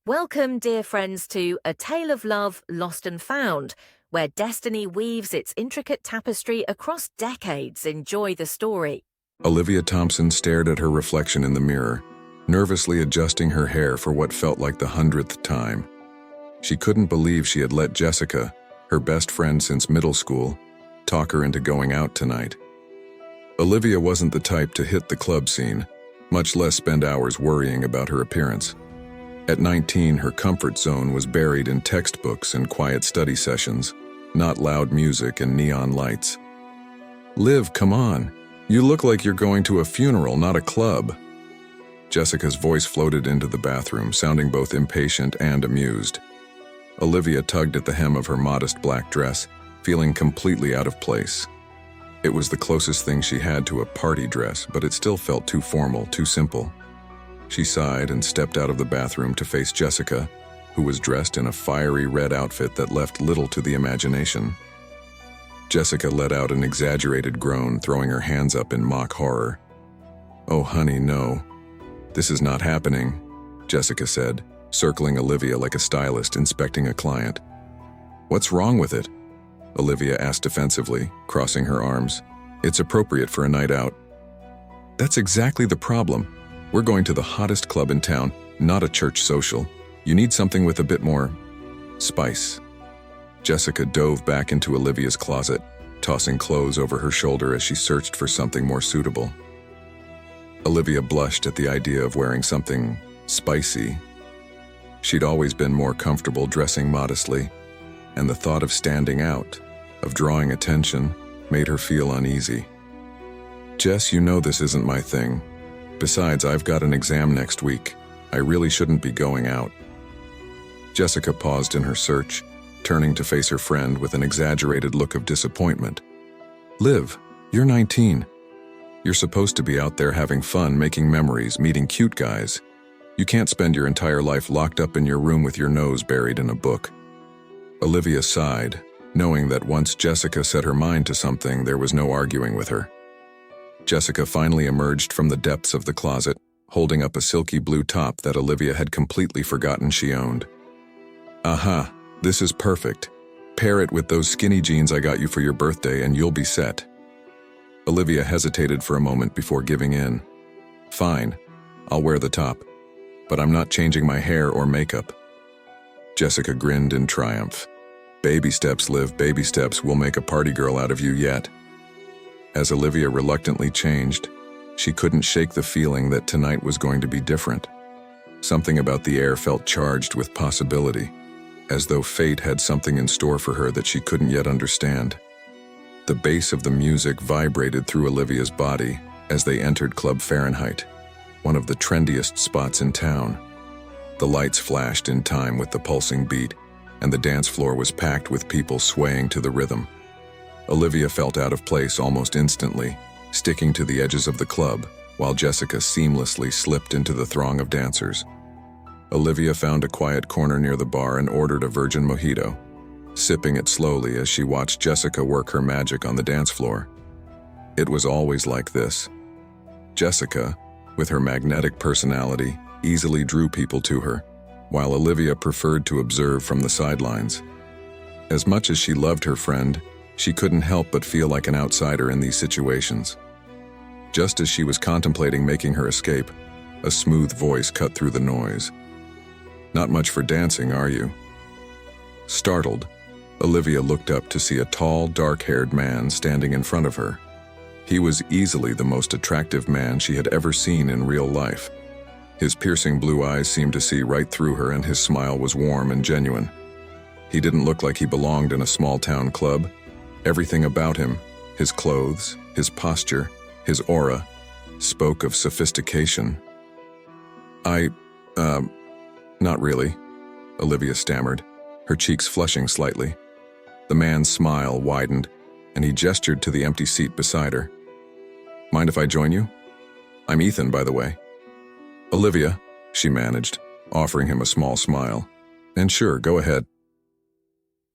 Welcome, dear friends, to A Tale of Love, Lost and Found, where destiny weaves its intricate tapestry across decades. Enjoy the story. Olivia Thompson stared at her reflection in the mirror, nervously adjusting her hair for what felt like the 100th time. She couldn't believe she had let Jessica, her best friend since middle school, talk her into going out tonight. Olivia wasn't the type to hit the club scene, much less spend hours worrying about her appearance. At 19, her comfort zone was buried in textbooks and quiet study sessions, not loud music and neon lights. "Liv, come on. You look like you're going to a funeral, not a club." Jessica's voice floated into the bathroom, sounding both impatient and amused. Olivia tugged at the hem of her modest black dress, feeling completely out of place. It was the closest thing she had to a party dress, but it still felt too formal, too simple. She sighed and stepped out of the bathroom to face Jessica, who was dressed in a fiery red outfit that left little to the imagination. Jessica let out an exaggerated groan, throwing her hands up in mock horror. "Oh, honey, no. This is not happening," Jessica said, circling Olivia like a stylist inspecting a client. "What's wrong with it?" Olivia asked defensively, crossing her arms. "It's appropriate for a night out." "That's exactly the problem. We're going to the hottest club in town, not a church social. You need something with a bit more spice." Jessica dove back into Olivia's closet, tossing clothes over her shoulder as she searched for something more suitable. Olivia blushed at the idea of wearing something spicy. She'd always been more comfortable dressing modestly, and the thought of standing out, of drawing attention, made her feel uneasy. "Jess, you know this isn't my thing. Besides, I've got an exam next week. I really shouldn't be going out." Jessica paused in her search, turning to face her friend with an exaggerated look of disappointment. "Liv, you're 19. You're supposed to be out there having fun, making memories, meeting cute guys. You can't spend your entire life locked up in your room with your nose buried in a book." Olivia sighed, knowing that once Jessica set her mind to something, there was no arguing with her. Jessica finally emerged from the depths of the closet, holding up a silky blue top that Olivia had completely forgotten she owned. "Aha, this is perfect. Pair it with those skinny jeans I got you for your birthday and you'll be set." Olivia hesitated for a moment before giving in. "Fine, I'll wear the top, but I'm not changing my hair or makeup." Jessica grinned in triumph. "Baby steps, Liv, baby steps. We'll make a party girl out of you yet." As Olivia reluctantly changed, she couldn't shake the feeling that tonight was going to be different. Something about the air felt charged with possibility, as though fate had something in store for her that she couldn't yet understand. The bass of the music vibrated through Olivia's body as they entered Club Fahrenheit, one of the trendiest spots in town. The lights flashed in time with the pulsing beat, and the dance floor was packed with people swaying to the rhythm. Olivia felt out of place almost instantly, sticking to the edges of the club, while Jessica seamlessly slipped into the throng of dancers. Olivia found a quiet corner near the bar and ordered a virgin mojito, sipping it slowly as she watched Jessica work her magic on the dance floor. It was always like this. Jessica, with her magnetic personality, easily drew people to her, while Olivia preferred to observe from the sidelines. As much as she loved her friend, she couldn't help but feel like an outsider in these situations. Just as she was contemplating making her escape, a smooth voice cut through the noise. "Not much for dancing, are you?" Startled, Olivia looked up to see a tall, dark-haired man standing in front of her. He was easily the most attractive man she had ever seen in real life. His piercing blue eyes seemed to see right through her, and his smile was warm and genuine. He didn't look like he belonged in a small-town club. Everything about him, his clothes, his posture, his aura, spoke of sophistication. Not really," Olivia stammered, her cheeks flushing slightly. The man's smile widened, and he gestured to the empty seat beside her. "Mind if I join you? I'm Ethan, by the way." "Olivia," she managed, offering him a small smile. "And sure, go ahead."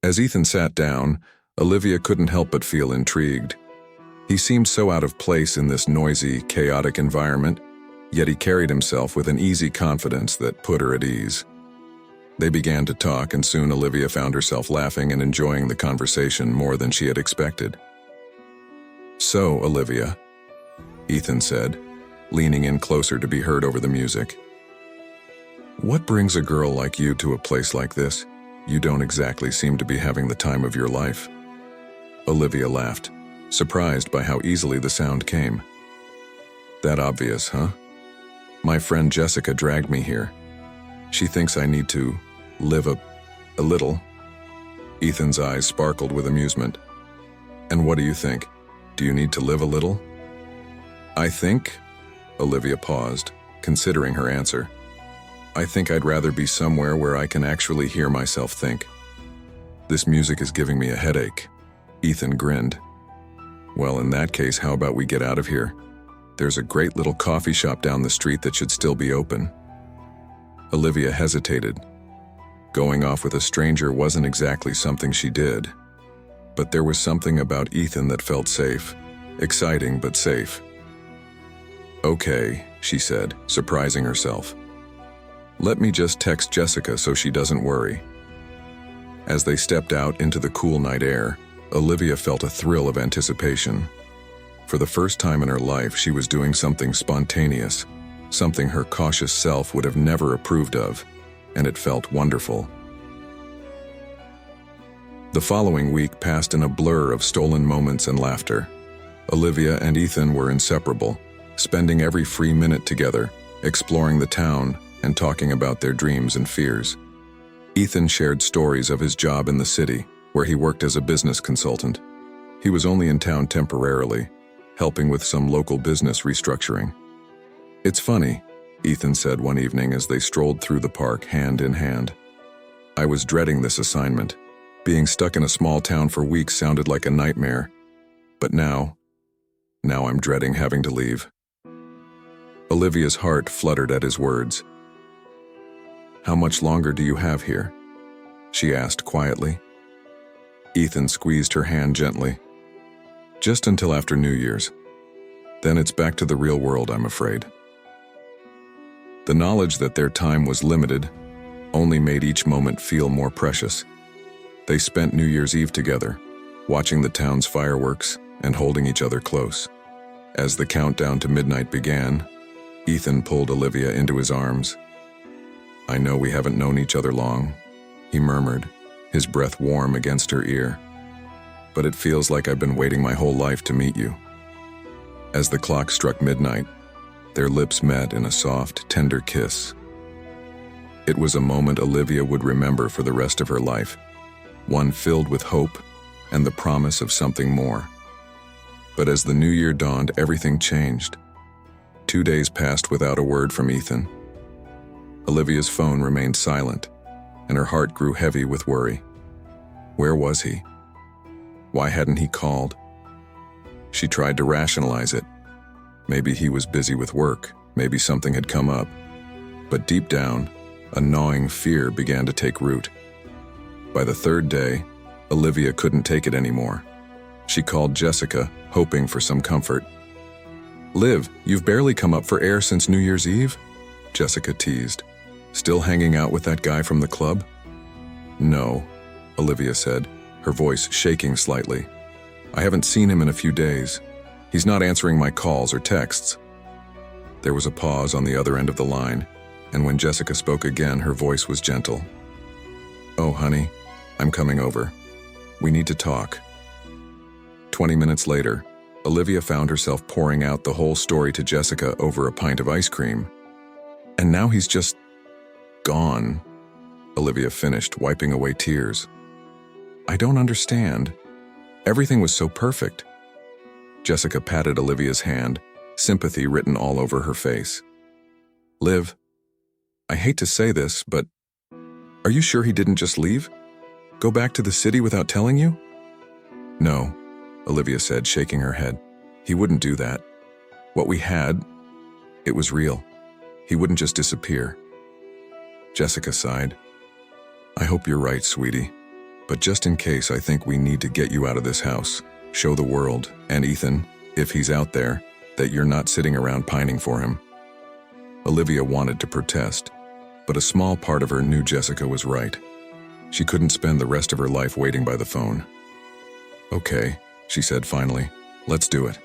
As Ethan sat down, Olivia couldn't help but feel intrigued. He seemed so out of place in this noisy, chaotic environment, yet he carried himself with an easy confidence that put her at ease. They began to talk, and soon Olivia found herself laughing and enjoying the conversation more than she had expected. "So, Olivia," Ethan said, leaning in closer to be heard over the music, "what brings a girl like you to a place like this? You don't exactly seem to be having the time of your life." Olivia laughed, surprised by how easily the sound came. "That obvious, huh? My friend Jessica dragged me here. She thinks I need to live a little." Ethan's eyes sparkled with amusement. "And what do you think? Do you need to live a little?" "I think," Olivia paused, considering her answer, "I think I'd rather be somewhere where I can actually hear myself think." "This music is giving me a headache." Ethan grinned. "Well, in that case, how about we get out of here? There's a great little coffee shop down the street that should still be open." Olivia hesitated. Going off with a stranger wasn't exactly something she did. But there was something about Ethan that felt safe. Exciting, but safe. "Okay," she said, surprising herself. "Let me just text Jessica so she doesn't worry." As they stepped out into the cool night air, Olivia felt a thrill of anticipation. For the first time in her life, she was doing something spontaneous, something her cautious self would have never approved of, and it felt wonderful. The following week passed in a blur of stolen moments and laughter. Olivia and Ethan were inseparable, spending every free minute together, exploring the town and talking about their dreams and fears. Ethan shared stories of his job in the city, where he worked as a business consultant. He was only in town temporarily, helping with some local business restructuring. "It's funny," Ethan said one evening as they strolled through the park hand in hand. "I was dreading this assignment. Being stuck in a small town for weeks sounded like a nightmare. But now I'm dreading having to leave." Olivia's heart fluttered at his words. "How much longer do you have here?" she asked quietly. Ethan squeezed her hand gently. "Just until after New Year's. Then it's back to the real world, I'm afraid." The knowledge that their time was limited only made each moment feel more precious. They spent New Year's Eve together, watching the town's fireworks and holding each other close. As the countdown to midnight began, Ethan pulled Olivia into his arms. "I know we haven't known each other long," he murmured, his breath warm against her ear. "But it feels like I've been waiting my whole life to meet you." As the clock struck midnight, their lips met in a soft, tender kiss. It was a moment Olivia would remember for the rest of her life, one filled with hope and the promise of something more. But as the new year dawned, everything changed. 2 days passed without a word from Ethan. Olivia's phone remained silent, and her heart grew heavy with worry. Where was he? Why hadn't he called? She tried to rationalize it. Maybe he was busy with work, maybe something had come up. But deep down, a gnawing fear began to take root. By the third day, Olivia couldn't take it anymore. She called Jessica, hoping for some comfort. "Liv, you've barely come up for air since New Year's Eve?" Jessica teased. "Still hanging out with that guy from the club?" "No," Olivia said, her voice shaking slightly. "I haven't seen him in a few days. He's not answering my calls or texts." There was a pause on the other end of the line, and when Jessica spoke again, her voice was gentle. "Oh, honey, I'm coming over. We need to talk." 20 minutes later, Olivia found herself pouring out the whole story to Jessica over a pint of ice cream. "And now he's just gone," Olivia finished, wiping away tears. "I don't understand. Everything was so perfect." Jessica patted Olivia's hand, sympathy written all over her face. "Liv, I hate to say this, but are you sure he didn't just leave? Go back to the city without telling you?" "No," Olivia said, shaking her head. "He wouldn't do that. What we had, it was real. He wouldn't just disappear." Jessica sighed. "I hope you're right, sweetie. But just in case, I think we need to get you out of this house. Show the world, and Ethan, if he's out there, that you're not sitting around pining for him." Olivia wanted to protest. but a small part of her knew Jessica was right. She couldn't spend the rest of her life waiting by the phone. "Okay," she said finally, "let's do it."